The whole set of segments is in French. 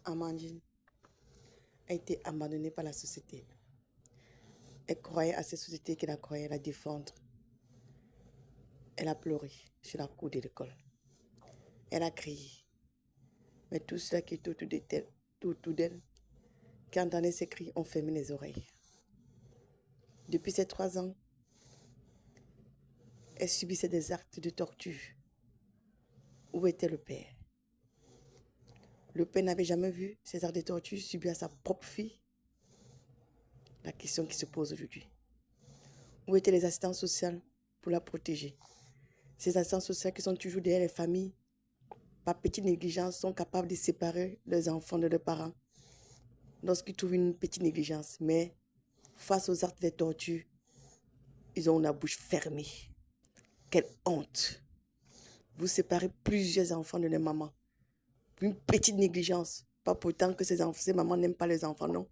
Amandine a été abandonnée par la société. Elle croyait à cette société qu'elle a croyait la défendre. Elle a pleuré sur la cour de l'école. Elle a crié. Mais tout cela qui est autour d'elle, qui entendait ses cris, ont fermé les oreilles. Depuis ces 3 ans, elle subissait des actes de torture. Où était le père? Le père n'avait jamais vu ces actes de torture subis à sa propre fille. La question qui se pose aujourd'hui. Où étaient les assistants sociaux pour la protéger? Ces assistants sociaux qui sont toujours derrière les familles, par petite négligence, sont capables de séparer leurs enfants de leurs parents lorsqu'ils trouvent une petite négligence. Mais face aux actes de torture, ils ont la bouche fermée. Quelle honte! Vous séparez plusieurs enfants de leur maman. Une petite négligence. Pas pourtant que ces mamans n'aiment pas les enfants, non.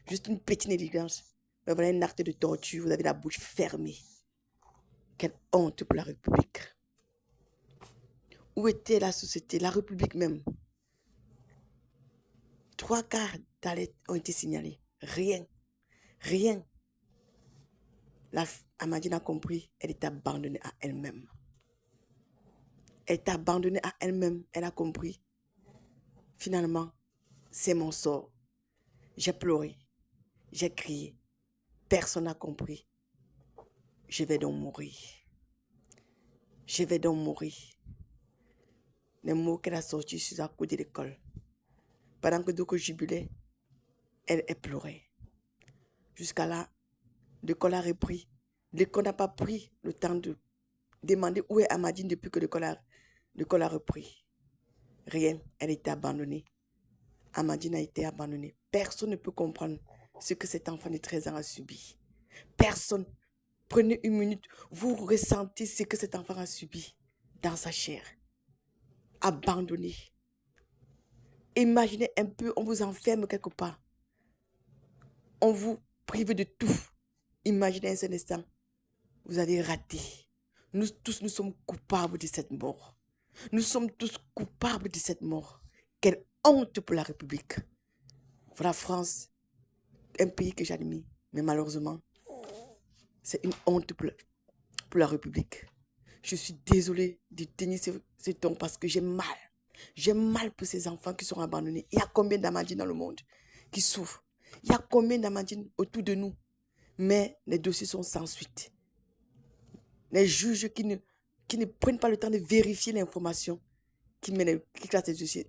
Juste une petite négligence. Mais voilà un acte de torture, vous avez la bouche fermée. Quelle honte pour la République. Où était la société, la République même? 3 cas d'alerte ont été signalés. Rien. Rien. Amandine a compris, elle est abandonnée à elle-même. Elle est abandonnée à elle-même. Elle a compris. Finalement, c'est mon sort. J'ai pleuré. J'ai crié. Personne n'a compris. Je vais donc mourir. Je vais donc mourir. Les mots qu'elle a sortis sur la cour de l'école. Pendant que d'autres jubilaient, elle pleurait. Jusqu'à là, l'école a repris. L'école n'a pas pris le temps de demander où est Amandine depuis que l'école a repris. Rien, elle était abandonnée. Amandine a été abandonnée. Personne ne peut comprendre ce que cet enfant de 13 ans a subi. Personne. Prenez une minute, vous ressentez ce que cet enfant a subi dans sa chair. Abandonné. Imaginez un peu, on vous enferme quelque part. On vous prive de tout. Imaginez un seul instant. Vous avez raté. Nous tous, nous sommes coupables de cette mort. Nous sommes tous coupables de cette mort. Quelle honte pour la République. Pour la France, un pays que j'admire. Mais malheureusement, c'est une honte pour la République. Je suis désolée de tenir ce ton parce que j'ai mal. J'ai mal pour ces enfants qui sont abandonnés. Il y a combien d'Amandines dans le monde qui souffrent? Il y a combien d'Amandines autour de nous? Mais les dossiers sont sans suite. Les juges qui ne prennent pas le temps de vérifier l'information, qui classent les dossiers